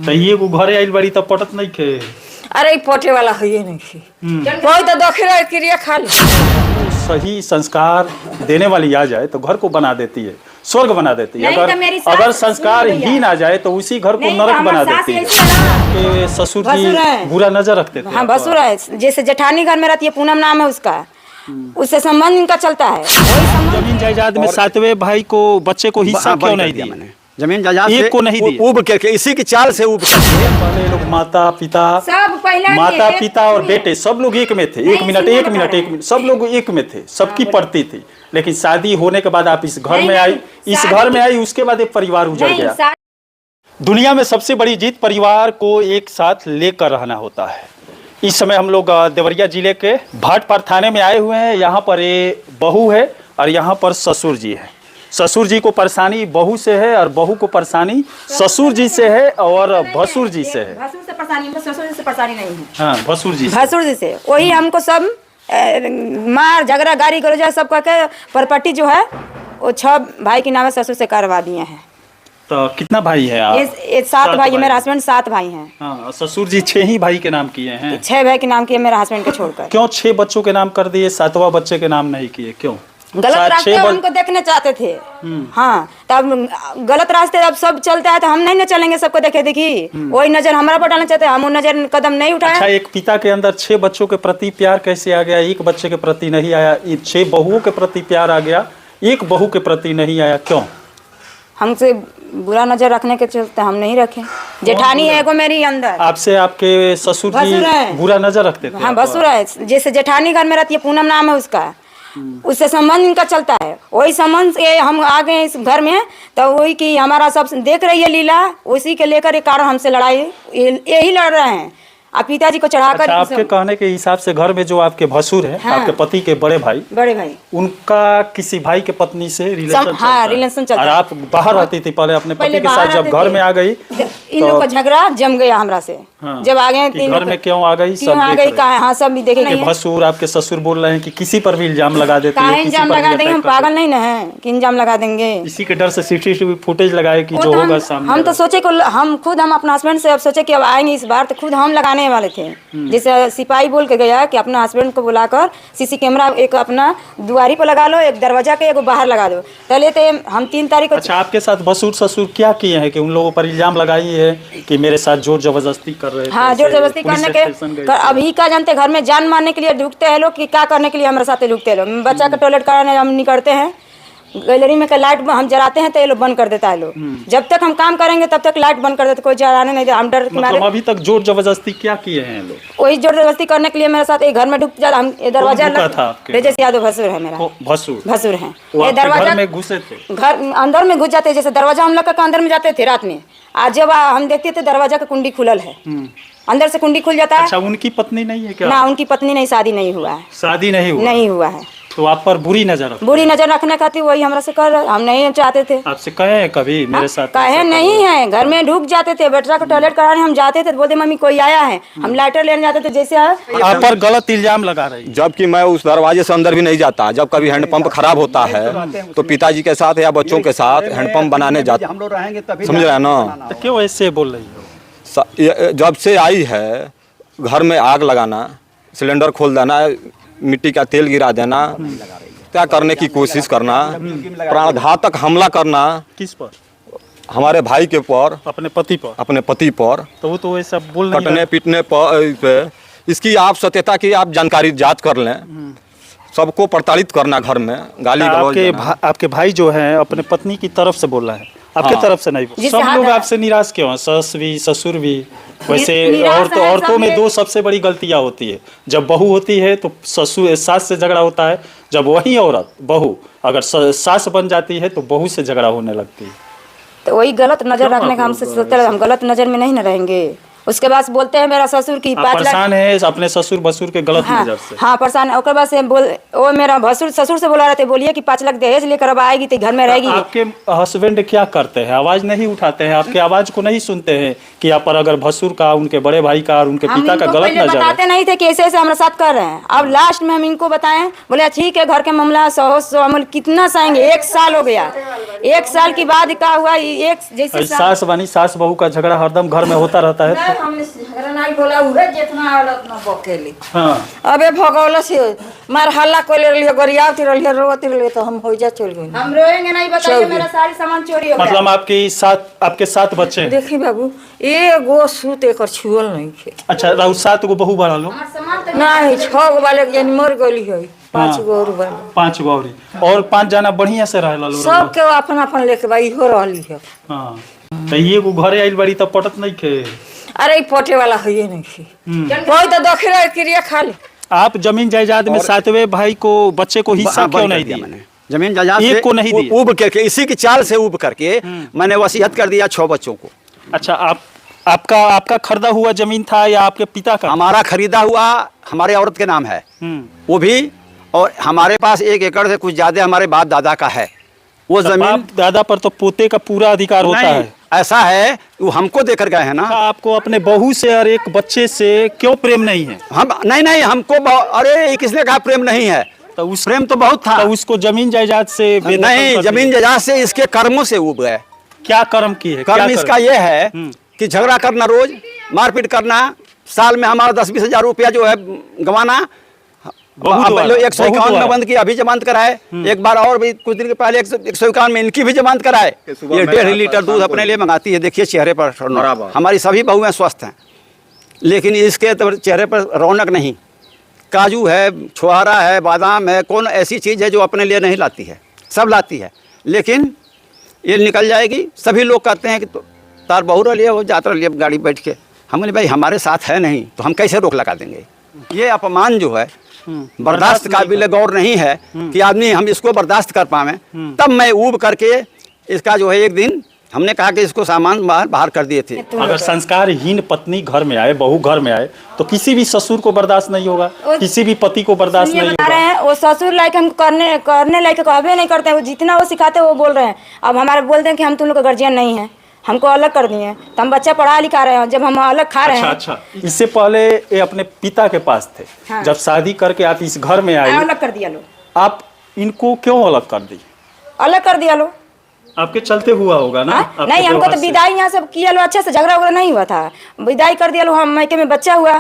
तो ये को घरे आइल बड़ी तब पटत नहीं खे। अरे पोटे वाला है ये नहीं खे कोई तो दखिरा क्रिया खा ले। सही संस्कार देने वाली आ जाए तो घर को बना देती है, स्वर्ग बना देती है। अगर संस्कार ही ना जाए तो उसी घर को नरक बना देती है। कि ससुर जी बुरा नजर रखते थे। हाँ भसुर है, जैसे जेठानी घर में रहती है, पूनम नाम है उसका, उससे संबंध इनका चलता है। जमीन जायदाद में सातवें भाई को बच्चे को हिस्सा क्यों नहीं दिया? जमीन जायदाद एक को नहीं दिया। उब के इसी की चाल से उब पहले लोग माता पिता और बेटे सब लोग एक में थे। एक मिनट सब लोग एक में थे, सबकी पड़ती थी। लेकिन शादी होने के बाद आप इस घर में आई, उसके बाद एक परिवार उजड़ गया। दुनिया में सबसे बड़ी जीत परिवार को एक साथ लेकर रहना होता है। इस समय हम लोग देवरिया जिले के भाटपार थाने में आए हुए हैं। यहाँ पर ये बहू है और यहाँ पर ससुर जी है। ससुर जी को परेशानी बहू से है और बहू को परेशानी ससुर जी से है और भसुर जी से है। भसुर से परेशानी, ससुर जी से परेशानी नहीं है। हाँ, भसुर जी से वही हमको सब मार झगड़ा गाड़ी गलौज सब करके प्रॉपर्टी जो है वो 6 भाई के नाम ससुर से करवा दिए हैं। तो कितना भाई है आप? ये 7 भाई है। मेरा हस्बैंड 7 भाई हैं। हाँ, ससुर जी 6 ही भाई के नाम किए हैं। 6 भाई के नाम किए मेरे हस्बैंड को छोड़कर। क्यों 6 बच्चों के नाम कर दिए, 7वां बच्चे के नाम नहीं किए? क्यों? गलत रास्ते हमको देखने चाहते थे। हाँ, तब गलत रास्ते अब सब चलता है तो हम नहीं न चलेंगे सबको देखे देखी। वही नजर हमारा पर डालना चाहते हैं, हम वो नजर कदम नहीं उठाए। अच्छा, एक पिता के अंदर 6 बच्चों के प्रति प्यार कैसे आ गया? एक बच्चे के प्रति नहीं आया। 6 बहुओं के प्रति प्यार आ गया, एक बहू के प्रति नहीं आया। क्यों? हमसे बुरा नजर रखने के चलते हम नहीं रखे। जेठानी है एगो मेरी अंदर। आपसे आपके ससुर जी बुरा नजर रखते थे? हाँ, भसुर है, जैसे जेठानी घर में रहती है, पूनम नाम है उसका, उससे संबंध इनका चलता है। वही संबंध से हम आ गए इस घर में, तो वही की हमारा सब देख रही है लीला, उसी के लेकर एक कारण हमसे लड़ाई यही लड़ रहे हैं। आप पिताजी को चढ़ाकर। अच्छा, आपके कहने के हिसाब से घर में जो आपके भसुर है, हाँ, आपके पति के बड़े भाई, उनका किसी भाई के पत्नी से रिलेशन चलता है। और आप बाहर रहती थी पहले अपने पति के साथ, जब घर में आ गई इन लोग का झगड़ा जम गया हमरा से। हाँ, जब आ गए घर में क्यों आ गई, सब आ गई कहा। हाँ, सब भी देखे। भसुर आपके ससुर बोल रहे हैं कि किसी पर भी इल्जाम लगा देते हैं। इल्जाम लगा देंगे? हम पागल नहीं ना है कि इल्जाम लगा देंगे। इसी के डर से सीसीटीवी फुटेज लगाए कि जो होगा सामने। हम तो सोचे हम अपना हस्बैंड से अब सोचे कि अब आएंगे इस बार तो खुद हम लगाने वाले थे। जैसे सिपाही बोल के गया कि अपना हस्बैंड को बुलाकर सीसी कैमरा एक अपना दुआरी पर लगा लो, एक दरवाजा के एक बाहर लगा दो। पहले तो हम 3 तारीख को। अच्छा, आपके साथ भसुर ससुर क्या किए हैं कि उन लोगों पर इल्जाम लगाई है कि मेरे साथ जोर जबरदस्ती कर रहे हैं? हाँ, जोर जबरदस्ती करने के अभी का जानते, घर में जान मारने के लिए ढुकते हैं लोग कि क्या करने के लिए हमारे साथ ढुकते हैं लोग। बच्चा का टॉयलेट कराने हम निकलते हैं, गैलरी में का लाइट हम जलाते हैं तो ये लोग बंद कर देता है लोग। जब तक हम काम करेंगे तब तक लाइट बंद कर देते, कोई जलाने नहीं दे। हम डर के मारे। अभी तक जोर जबरदस्ती क्या किए हैं लोग? वही जोर जबरदस्ती करने के लिए मेरे साथ एक घर में ढुक जाता। हम दरवाजा तेजस यादव भसुर है मेरा। भसुर है। ये दरवाजा में घुसे थे, घर अंदर में घुस जाते। जैसे दरवाजा हम लोग का अंदर में जाते थे रात में, आज जब हम देखते थे दरवाजा का कुंडी खुलल है, अंदर से कुंडी खुल जाता है। अच्छा, उनकी पत्नी नहीं है क्या? ना, उनकी पत्नी नहीं, शादी नहीं हुआ है। शादी नहीं हुआ है। तो आप पर बुरी नजर रखने खातिर वही हमरा से कर रहे। हम नहीं चाहते थे। आपसे कहे हैं कभी मेरे साथ? कहे नहीं है, घर में ढुक जाते थे। बच्चा को टॉयलेट कराने हम जाते थे, बोलते मम्मी कोई आया है, हम लाइटर लेने जाते थे। जैसे आप पर गलत इल्जाम लगा रही है। जबकि मैं उस दरवाजे से अंदर भी नहीं जाता। जब कभी हैंडपंप खराब होता है तो पिताजी के साथ या बच्चों के साथ हैंडपंप बनाने जाते, समझ रहे ना? तो क्यों ऐसे बोल रही हो? जब से आई है घर में आग लगाना, सिलेंडर खोल देना, मिट्टी का तेल गिरा देना, क्या करने की कोशिश करना, प्राणघातक हमला करना। किस पर? हमारे भाई के पर, अपने पति पर। तो वो तो ऐसा बोल नहीं, कटने पीटने पर। इसकी आप सत्यता की आप जानकारी जांच कर लें। सबको प्रताड़ित करना, घर में गाली गलौज। आपके भाई जो है अपने पत्नी की तरफ से बोल रहा है, आपके तरफ से नहीं। सब लोग आपसे निराश क्यों हैं? सस भी ससुर भी। वैसे औरतों में 2 सबसे बड़ी गलतियां होती है। जब बहू होती है तो ससुर सास से झगड़ा होता है। जब वही औरत बहू अगर सास बन जाती है तो बहू से झगड़ा होने लगती है। तो वही गलत नजर रखने का हमसे सोचते हैं। हम गलत नजर में नहीं न रहेंगे। उसके बाद बोलते हैं मेरा ससुर की 5 लाख परेशान है अपने ससुर भसुर के गलत नजर से। हाँ, परेशान है। उसके बाद से वो मेरा भसुर ससुर से बोला रहे थे, बोलिए कि 5 लाख दहेज लेकर अब आएगी तो घर में रहेगी। आपके हस्बैंड क्या करते हैं? आवाज नहीं उठाते हैं? आपके आवाज को नहीं सुनते हैं कि आप पर अगर भसुर का, उनके बड़े भाई का और उनके पिता का गलत नजर? बताते नहीं थे कि ऐसे ऐसे हमारे साथ कर रहे हैं। अब लास्ट में हम इनको बताएं, बोले ठीक है घर के मामला 100 कितना सहेंगे। 1 साल हो गया, 1 साल के बाद क्या हुआ, एक जैसे सास बानी, सास बहू का झगड़ा हरदम घर में होता रहता है। हमने झगड़ा नहीं बोला, उहे जितना आल उतना बकेली। हाँ अबे भगौला से मार हल्ला कोले रहिए, गरियावती रहिए, रोवती रहिए, तो हम होइजा चल गए। हम रोएंगे नहीं, बताइए मेरा सारी सामान चोरी हो गया। मतलब आपके 7 बच्चे हैं? देखी बाबू, एगो सूत एकर छुअल नहीं है। अच्छा, राउ 7 गो बहू बना लो? नहीं, 6 गो वाले यानी मर गई है, 5 गो और वाले। 5 गो और 5 जना बढ़िया से रहला लो? सब के अपन अपन लेके भाई हो रहली है। हां, तो ये गो घरे आइल बड़ी त पटत नहीं खे? अरे पटे वाला है ये नहीं है, कोई तो देख रहा है क्रिया खा ले। आप जमीन जायदाद में 7वें भाई को, बच्चे को हिस्सा क्यों नहीं दिया? मैंने जमीन जायदाद एक को नहीं दिया? ऊब करके, इसी की चाल से ऊब करके मैंने वसीयत कर दिया 6 बच्चों को। अच्छा, आपका खरीदा हुआ जमीन था या आपके पिता का? हमारा खरीदा हुआ हमारे औरत के नाम है, वो भी, और हमारे पास 1 एकड़ से कुछ ज्यादा हमारे बाप दादा का है। वो जमीन दादा पर तो पोते का पूरा अधिकार होता है। ऐसा है, वो हमको देकर गए हैं ना। आपको अपने बहू से और एक बच्चे से क्यों प्रेम नहीं है? हम नहीं हमको अरे किसने कहा प्रेम नहीं है? तो उस प्रेम तो बहुत था। तो उसको जमीन जायदाद से नहीं, जमीन जायदाद से इसके कर्मों से उब गए। क्या कर्म की है? कर्म इसका ये है कि झगड़ा करना, रोज मारपीट करना, साल में हमारा 10-20 हजार रुपया जो है गंवाना। 151 में बंद किया, अभी जमानत कराए। एक बार और भी कुछ दिन के पहले 151 में इनकी भी जमानत कराए। ये 1.5 लीटर दूध अपने लिए मंगाती है, देखिए चेहरे पर। हमारी सभी बहुएं स्वस्थ हैं, लेकिन इसके तो चेहरे पर रौनक नहीं। काजू है, छुहारा है, बादाम है, कौन ऐसी चीज़ है जो अपने लिए नहीं लाती है? सब लाती है, लेकिन ये निकल जाएगी। सभी लोग कहते हैं कि तो तार बहू रही है, वो जाता रही है गाड़ी बैठ के। हमने भाई हमारे साथ है नहीं तो हम कैसे रोक लगा देंगे? ये अपमान जो है बर्दाश्त काबिल गौर नहीं है कि आदमी हम इसको बर्दाश्त कर पावे। तब मैं ऊब करके इसका जो है एक दिन हमने कहा कि इसको सामान बाहर कर दिए थे। अगर संस्कारहीन पत्नी घर में आए, बहू घर में आए, तो किसी भी ससुर को बर्दाश्त नहीं होगा, किसी भी पति को बर्दाश्त नहीं होगा। वो ससुर लायक हम करने लायक कहबे नहीं करते हैं, वो जितना वो सिखाते हैं वो बोल रहे हैं। अब हमारे बोलते हैं कि हम तुम लोग का गार्जियन नहीं है, हमको अलग कर दिए, तो हम बच्चा पढ़ा लिखा रहे हैं, जब हम अलग खा रहे हैं। अच्छा, इससे पहले ये अपने पिता के पास थे। हाँ। जब शादी करके आप इस घर में आए, अलग कर दिया लो। आप इनको क्यों अलग कर दी? अलग कर दिया लो, आपके चलते हुआ होगा ना? नहीं, हमको तो विदाई यहाँ सब किया लो, अच्छे से झगड़ा वगैरह नहीं हुआ था, विदाई कर दिया लो। हम मैके में बच्चा हुआ,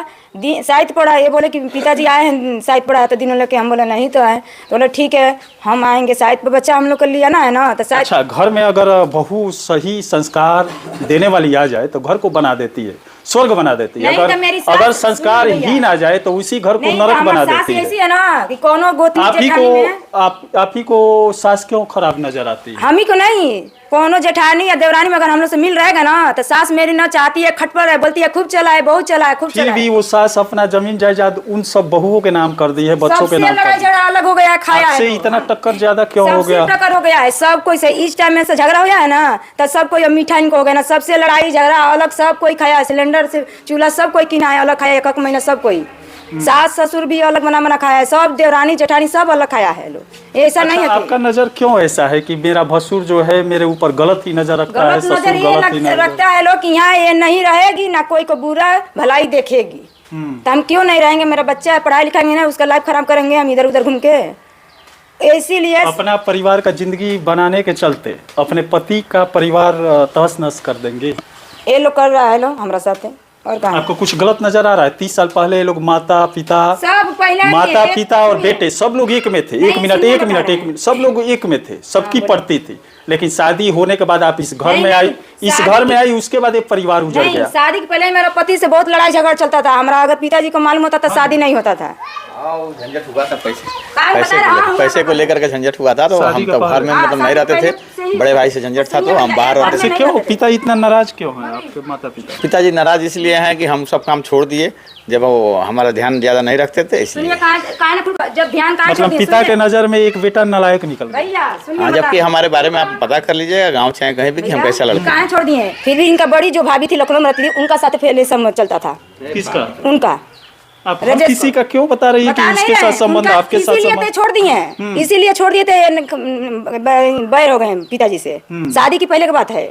शायद पड़ा, ये बोले कि पिताजी आए हैं, शायद पड़ा है, तो दिनों लेके हम बोले नहीं तो आए, तो बोले ठीक है हम आएंगे, शायद पे बच्चा हम लोग को लिया ना है ना, तो शायद। अच्छा, घर में अगर बहू सही संस्कार देने वाली आ जाए तो घर को बना देती है, स्वर्ग बना देती है। अगर संस्कार ही ना जाए तो उसी घर को नरक बना देती है। ऐसी है ना कि कोनो गोतनी आप ही को सास क्यों खराब नजर आती है? हम ही को नहीं, कोनो जेठानी या देवरानी में अगर हम लोग से मिल रहेगा ना, तो सास मेरी ना चाहती है, खटपट है, बोलती है खूब चला है, बहुत चला है, खूब चला है। फिर भी वो सास अपना जमीन जायदाद उन सब बहुओं के नाम कर दी है, बच्चों के नाम कर दी है। अलग हो गया, खाया है, इतना टक्कर ज्यादा क्यों हो गया? टक्कर हो गया है, सब कोई से इस टाइम में से झगड़ा हो गया है ना, तो सब कोई मीठा इनको हो गया ना, सबसे लड़ाई झगड़ा अलग, सब कोई खाया है, सिलेंडर से चूल्हा सब कोई किना है, अलग खाया, 1 महीना सब कोई, सास ससुर भी अलग बना खाया है, सब देवरानी जेठानी सब अलग खाया है लोग। ऐसा नहीं है। आपका नजर क्यों ऐसा है कि मेरा भसुर जो है मेरे ऊपर गलत ही नजर रखता है? ससुर गलत ही रखता है लोग, यहाँ ये नहीं रहेगी ना, कोई को बुरा भलाई देखेगी, तो हम क्यों नहीं रहेंगे? मेरा बच्चा पढ़ाई लिखाएंगे ना, उसका लाइफ खराब करेंगे हम इधर उधर घूम के? इसीलिए अपना परिवार का जिंदगी बनाने के चलते अपने पति का परिवार तहस नहस कर देंगे। ये लोग कर रहा है लोग हमारा साथ। और आपको कुछ गलत नजर आ रहा है? 30 साल पहले ये लोग माता पिता और बेटे सब लोग एक में थे। एक मिनट सब लोग एक में थे, सबकी पड़ती थी। लेकिन शादी होने के बाद आप इस घर में आई, उसके बाद एक परिवार उजड़ गया। शादी के पहले मेरा पति से बहुत लड़ाई झगड़ा चलता था हमारा। अगर पिताजी को मालूम होता तो शादी नहीं होता था। झंझट हुआ था पैसे को लेकर के झंझट हुआ था, तो हम तो घर में मतलब नहीं रहते थे। बड़े भाई से झंझट था तो हम बाहर रहते थे। क्यों पिता इतना नाराज क्यों है आपके माता पिता? पिताजी नाराज इसलिए हैं कि हम सब काम छोड़ दिए, जब वो हमारा ध्यान ज्यादा नहीं रखते थे इसलिए। जब ध्यान मतलब पिता के नजर में एक बेटा नालायक निकल गया। हाँ, जबकि हमारे बारे में आप पता कर लीजिएगा गाँव चाहे कहीं भी कि हम कैसा लड़के। कहाँ छोड़ दिए? फिर भी इनका बड़ी जो भाभी थी लखनऊ में रहती थी, उनका साथ पहले सब चलता था। किसका? उनका। आप किसी का क्यों बता रही है कि उसके साथ संबंध आपके साथ संबंध? छोड़ दिए, इसीलिए छोड़ दिए थे, बैर हो गए पिताजी से। शादी की पहले की बात है।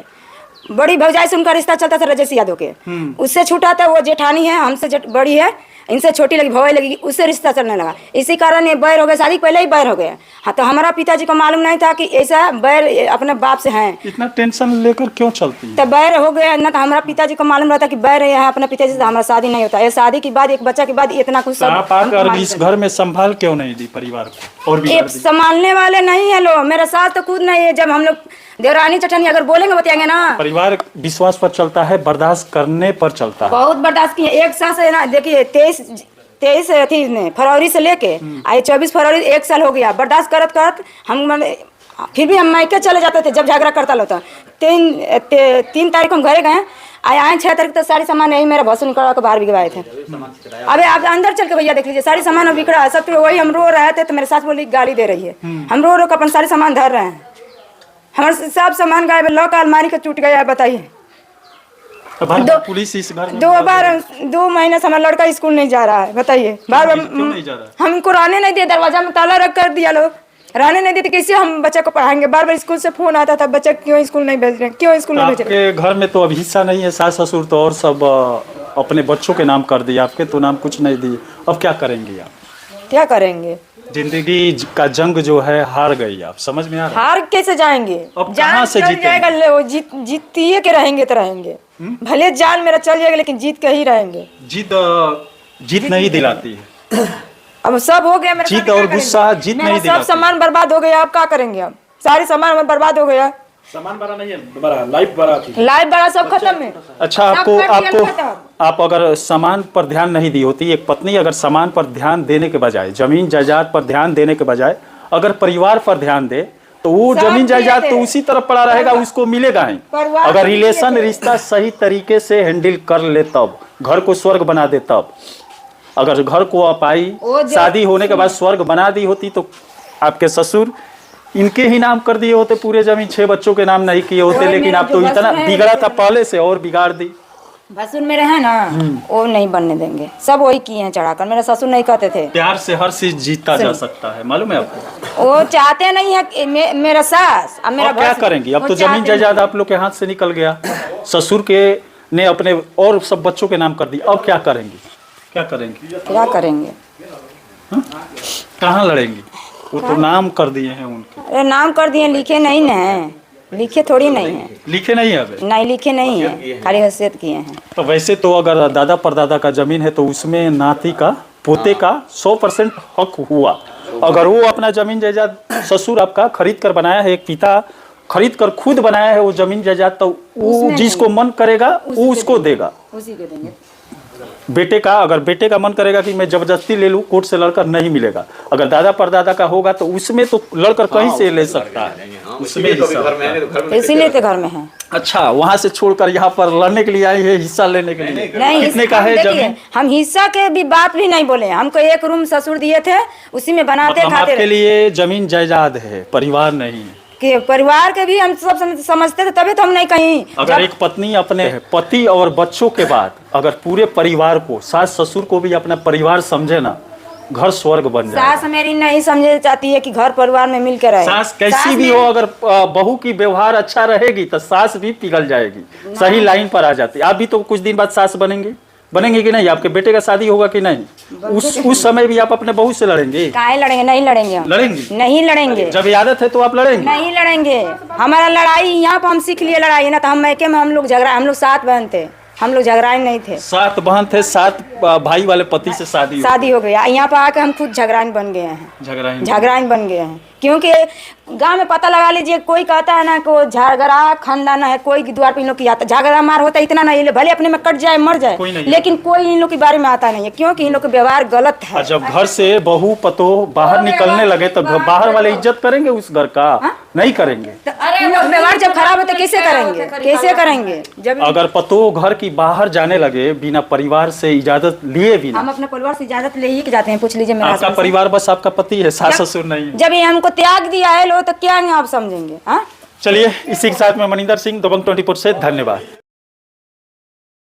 बड़ी भौजाई से उनका रिश्ता चलता था राजेश यादव के, उससे छूटा था। वो जेठानी है, हमसे बड़ी है, इनसे छोटी लगी, भवाई लगी, उससे रिश्ता चलने लगा। इसी कारण ये बैर हो गया, शादी पहले ही बैर हो गया। हाँ, तो हमारा पिताजी को मालूम नहीं था कि ऐसा बैर अपने बाप से है। इतना टेंशन लेकर क्यों चलती है? तो बैर हो गया ना, तो हमारा पिताजी को मालूम रहता कि बैर है अपने पिताजी से, हमारा शादी नहीं होता। ये शादी के बाद एक बच्चा के बाद इतना कुछ सब आप आकर इस घर में संभाल क्यों नहीं दी परिवार को? और भी संभालने वाले नहीं है लोग, मेरा सास तो खुद नहीं है। जब हम लोग देवरानी चटनी अगर बोलेंगे बताएंगे ना, परिवार विश्वास पर चलता है, बर्दाश्त करने पर चलता है। बहुत बर्दाश्त किए। एक साल से ना, देखिए 23 फरवरी से लेके आई 24 फरवरी 1 साल हो गया। बर्दाश्त करत करत हम फिर भी हम मायके चले जाते थे जब झगड़ा करता होता। 3 तारीख को हम घरे गए, आए 6 तारीख तक सारी सामान यही मेरा भसू निकलवा के बाहर बिगवाए थे। अबे आप अंदर चल के भैया देख लीजिए, सारी सामान बिगड़ा है सब। वही हम रो रहे थे तो मेरे सास बोली गाली दे रही है। हम रो के अपन सारे सामान धर रहे हैं, हमारे सब सामान गायब, लॉक अलमारी का टूट गया है। बताइए, पुलिस इस घर में 2 महीने से हमारा लड़का स्कूल नहीं जा रहा है। बताइए, बार बार हमको रहने नहीं दिए, दरवाजा में ताला रख कर दिया लोग, रहने नहीं देते। कैसे हम बच्चे को पढ़ाएंगे? बार बार स्कूल से फोन आता था, बच्चा क्यों स्कूल नहीं भेज रहे, क्यों स्कूल नहीं भेज रहे? आपके घर में तो अब हिस्सा नहीं है, सास ससुर तो और सब अपने बच्चों के नाम कर दिए, आपके तो नाम कुछ नहीं दिए। अब क्या करेंगे आप? क्या करेंगे? जिंदगी का जंग जो है हार गई आप, समझ में आ रहा है? हार कैसे जाएंगे? अब कहाँ से जाएगा? जीतिए के रहेंगे तो रहेंगे, भले जान मेरा चल जाएगा लेकिन जीत के ही रहेंगे। जीत नहीं दिलाती है। अब सब हो गया, मेरा जीत और गुस्सा जीत नहीं दिलाती। सब सामान बर्बाद हो गया, आप क्या करेंगे? अब सारी सामान बर्बाद हो गया। सामान बड़ा नहीं है, बड़ा लाइफ बड़ा थी, लाइफ बड़ा सब खत्म है। अच्छा, आप अगर सामान पर ध्यान नहीं दी होती, एक पत्नी अगर सामान पर ध्यान देने के बजाय, जमीन जायदाद पर ध्यान देने के बजाय अगर परिवार पर ध्यान दे, तो वो जमीन जायदाद तो उसी तरफ पड़ा रहेगा, उसको मिलेगा ही। अगर रिलेशन रिश्ता सही तरीके से हैंडल कर ले, तब घर को स्वर्ग बना दे। तब अगर घर को अपाई शादी होने के बाद स्वर्ग बना दी होती, तो आपके ससुर इनके ही नाम कर दिए होते पूरे जमीन, 6 बच्चों के नाम नहीं किए होते। लेकिन आप तो इतना बिगड़ा था पहले से, और बिगाड़ दी। भसुर मेरे हैं ना, वो नहीं बनने देंगे, सब वही किए हैं चढ़ाकर। मेरे ससुर नहीं कहते थे प्यार से हर चीज जीता जा सकता है, मालूम है आपको? वो चाहते नहीं है मेरा सास। अब मेरा क्या करेंगे? अब तो जमीन जायदाद आप लोग के हाथ से निकल गया, ससुर के ने अपने और सब बच्चों के नाम कर दिया। अब क्या करेंगे? क्या करेंगे? कहाँ लड़ेंगे? वो तो नाम कर दिए हैं उनके। अरे नाम कर दिए, लिखे नहीं ना, लिखे थोड़ी नहीं है। लिखे नहीं है? नहीं लिखे नहीं है, खाली हैसियत किए हैं। तो वैसे तो अगर दादा परदादा का जमीन है तो उसमें नाती का, पोते का 100% हक हुआ। अगर वो अपना जमीन जायदाद ससुर आपका खरीद कर बनाया है, एक पिता खरीद कर खुद बनाया है वो जमीन जायदाद, तो वो जिसको मन करेगा वो उसको देगा, उसी को देंगे। बेटे का, अगर बेटे का मन करेगा कि मैं जबरदस्ती ले लूं, कोर्ट से लड़कर नहीं मिलेगा। अगर दादा परदादा का होगा तो उसमें तो लड़कर कहीं से ले सकता है, उसमें इसीलिए तो घर में है। अच्छा, वहाँ से छोड़कर यहाँ पर लड़ने के लिए आई है, हिस्सा लेने के लिए? नहीं, कितने का है जमीन? हम हिस्सा के भी बात भी नहीं बोले, हमको 1 रूम ससुर दिए थे, उसी में बनाते खाते। आपके लिए जमीन जायदाद है, परिवार नहीं है। कि परिवार के भी हम सब समझते थे, तभी तो हम नहीं कहीं। अगर एक पत्नी अपने पति और बच्चों के बाद अगर पूरे परिवार को, सास ससुर को भी अपना परिवार समझे ना, घर स्वर्ग बन जाए। सास मेरी नहीं समझे चाहती है कि घर परिवार में मिल कर रहे। सास कैसी भी हो, अगर बहू की व्यवहार अच्छा रहेगी तो सास भी पिघल जाएगी, सही लाइन पर आ जाती। आप भी तो कुछ दिन बाद सास बनेंगे कि नहीं? आपके बेटे का शादी होगा कि नहीं? उस समय भी आप अपने बहू से लड़ेंगे? काहे लड़ेंगे? नहीं लड़ेंगे। नहीं लड़ेंगे। जब आदत है तो आप लड़ेंगे? नहीं लड़ेंगे। हमारा लड़ाई यहाँ पर हम सीख लिए लड़ाई ना, तो हम मैके में हम लोग 7 बहन थे, हम लोग झगड़ाए नहीं थे। 7 बहन थे, 7 भाई वाले पति से शादी हो गया। यहाँ पर आके हम खुद झगड़ाइन बन गए हैं, झगड़ाइन बन गए हैं। क्योंकि गांव में पता लगा लीजिए, कोई कहता है ना को झगड़ा खानदान है, कोई द्वार पे इन लोग की आता, झगड़ा मार होता है इतना नहीं, भले अपने में कट जाए मर जाए, लेकिन कोई इन लोग के बारे में आता नहीं है, क्योंकि इन लोग का व्यवहार गलत है। जब घर से बहू पतो बाहर निकलने लगे तो बाहर वाले इज्जत करेंगे उस घर का? नहीं करेंगे। व्यवहार जब खराब होता कैसे करेंगे? कैसे करेंगे? जब अगर पतो घर की बाहर जाने लगे बिना परिवार से इजाजत लिए बिना, हम अपने परिवार से इजाजत ले ही जाते हैं। पूछ लीजिए मेरा आपका परिवार बस आपका पति है, सास ससुर नहीं है। जब ये हमको त्याग दिया है लो, तो क्या आप समझेंगे? हाँ, चलिए, इसी के साथ में मनिंदर सिंह, दबंग 24 से धन्यवाद।